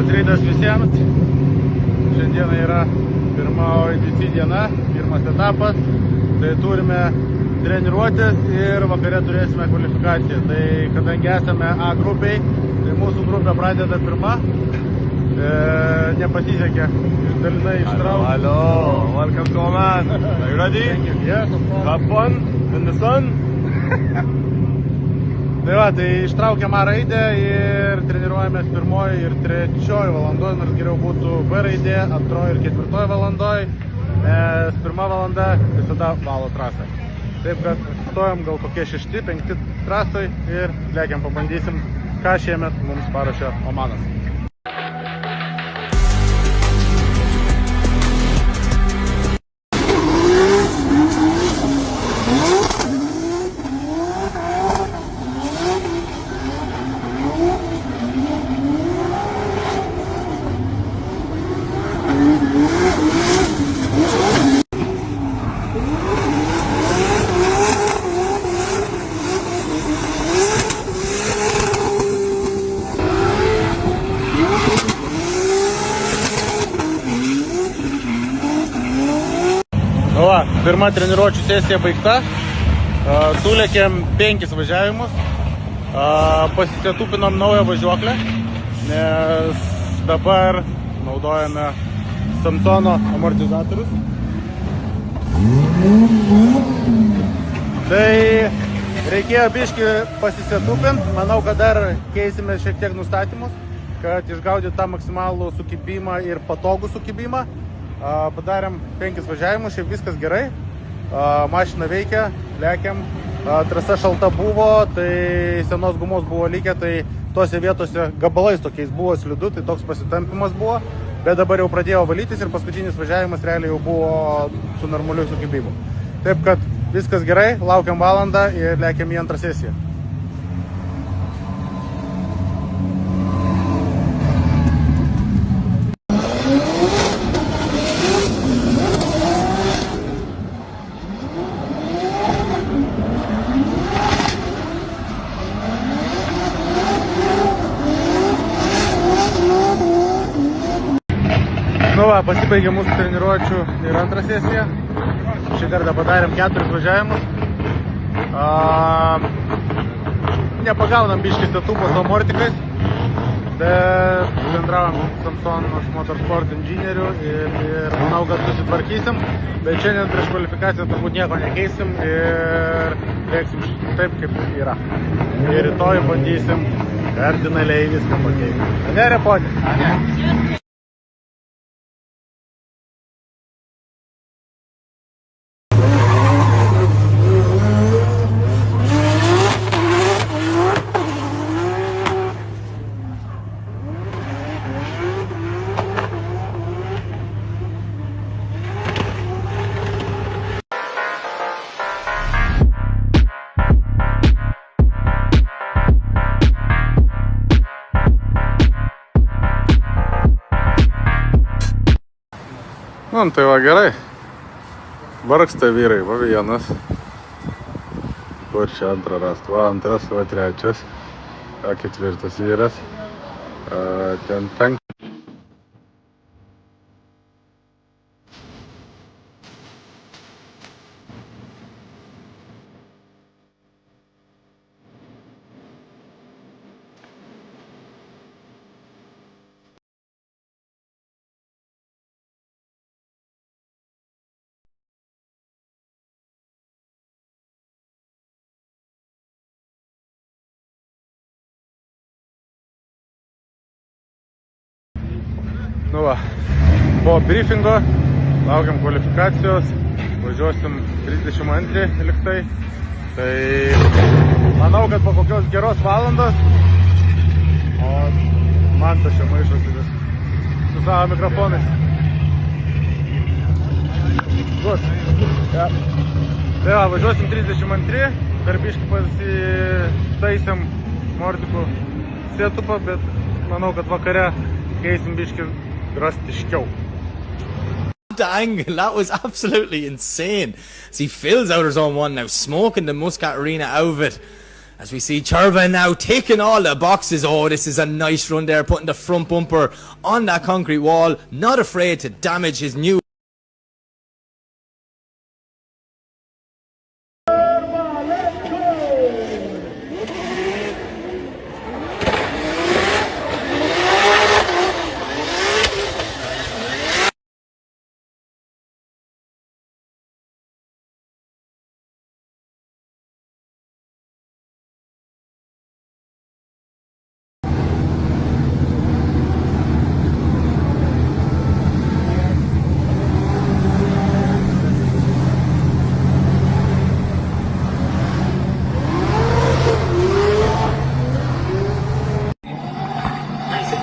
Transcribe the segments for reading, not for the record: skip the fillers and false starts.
Labas rytas visiems. Šiandieną yra pirma OIDC diena, pirmas etapas. Tai turime treniruotis ir vakare turėsime kvalifikaciją. Tai kadangi esame A grupiai, tai mūsų grupė pradeda pirma. Nepasisekė, dalinai ištraukti. Hello, welcome to Oman. Are you ready? Thank you. Yes, of course. Have fun in the sun. Tai va, tai ištraukėm A raidę ir treniruojamės pirmoji ir trečioji valandoje, nors geriau būtų B raidė, antroji ir ketvirtoji valandoje, nes pirma valanda visada valo trasą. Taip kad stojam gal kokie 6-5 trasoj ir lekiam, pabandysim, ką šiemet mums paruošė Omanas. Nu va, pirma treniruočių sesija baigta, sulėkėm 5 važiavimus, pasisėtupinom naują važiuoklę, nes dabar naudojame Samsono amortizatorius. Tai reikėjo biškį pasisėtupint, manau, kad dar keisime šiek tiek nustatymus, kad išgaudyti tą maksimalų sukibimą ir patogų sukibimą. Padarėm 5 važiavimus, šiaip viskas gerai, mašina veikia, lekiam, trasa šalta buvo, tai senos gumos buvo likę, tai tose vietose gabalais tokiais buvo slidu, tai toks pasitampimas buvo, bet dabar jau pradėjo valytis ir paskutinis važiavimas realiai jau buvo su normaliu sukibimu. Taip kad viskas gerai, laukiam valandą ir lekiam į antrą sesiją. Nu va, pasibaigė mūsų treniruočių ir antrą sesiją. Šį kartą padarėm 4 važiavimus. Nepagaunam biškį statupo su amortikais, bet bendravom Samson Motorsport inžinierių ir manau, kad susitvarkysim. Bet šiandien prieš kvalifikaciją turbūt nieko nekeisim ir lėksim taip, kaip yra. Ir rytoj bandysim kardinaliai viską pakeisti. Ne, repotė? Ne. Nu, tai va gerai. Vargsta vyrai, va vienas. Kur čia antrą rast? Va antras, va trečias. Ketvirtas vyras. Ten penktas. Nu va, po briefingo laukiam kvalifikacijos, važiuosim 32 liktai. Tai manau, kad po kokios geros valandos, o man tas čia maišosi vis su savo mikrofonais. Good. Ja. Tai va, važiuosim 32, dar biškį pasitaisėm mortikų setupą, bet manau, kad vakare keisim biškį drastiškiau. The angle, that was absolutely insane. See, Phil's out of zone 1 now, smoking the Muscat Arena out of it. As we see Churba now ticking all the boxes. Oh, this is a nice run there, putting the front bumper on that concrete wall, not afraid to damage his new.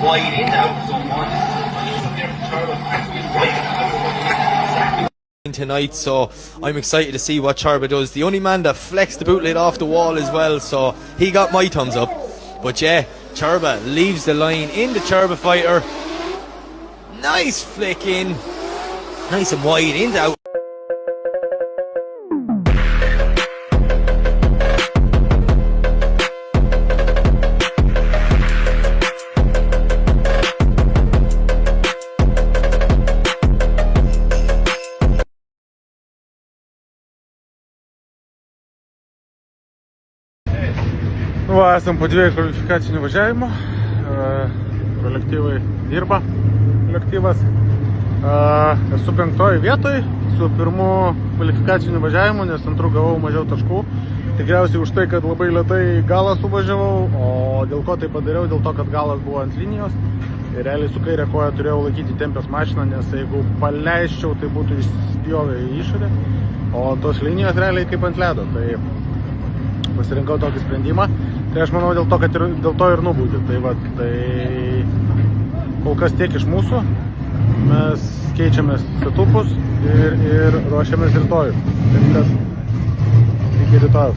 Wide in out zone one. Tonight, so I'm excited to see what Churba does. The only man that flexed the boot lid off the wall as well, so he got my thumbs up. But yeah, Churba leaves the line in the Churba Fighter. Nice flick in, nice and wide into out. Va, esam po dviejų kvalifikacinių važiavimų. Kolektyvai dirba. Kolektyvas. Esu 5 vietoj su pirmu kvalifikaciniu važiavimu, nes antrų gavau mažiau taškų. Tikriausiai už tai, kad labai lėtai galą suvažiavau, o dėl ko tai padariau, dėl to, kad galas buvo ant linijos. Ir realiai su kairė koja turėjau laikyti tempės mašiną, nes jeigu paleisčiau, tai būtų išspjovę į išorę. O tos linijos realiai kaip ant ledo. Tai pasirinkau tokį sprendimą. Tai aš manau dėl to, kad dėl to ir nubaudė. Tai va, tai kol kas tiek iš mūsų. Mes keičiamės setupus ir ruošiamės rytojų. Taip kad iki rytojų.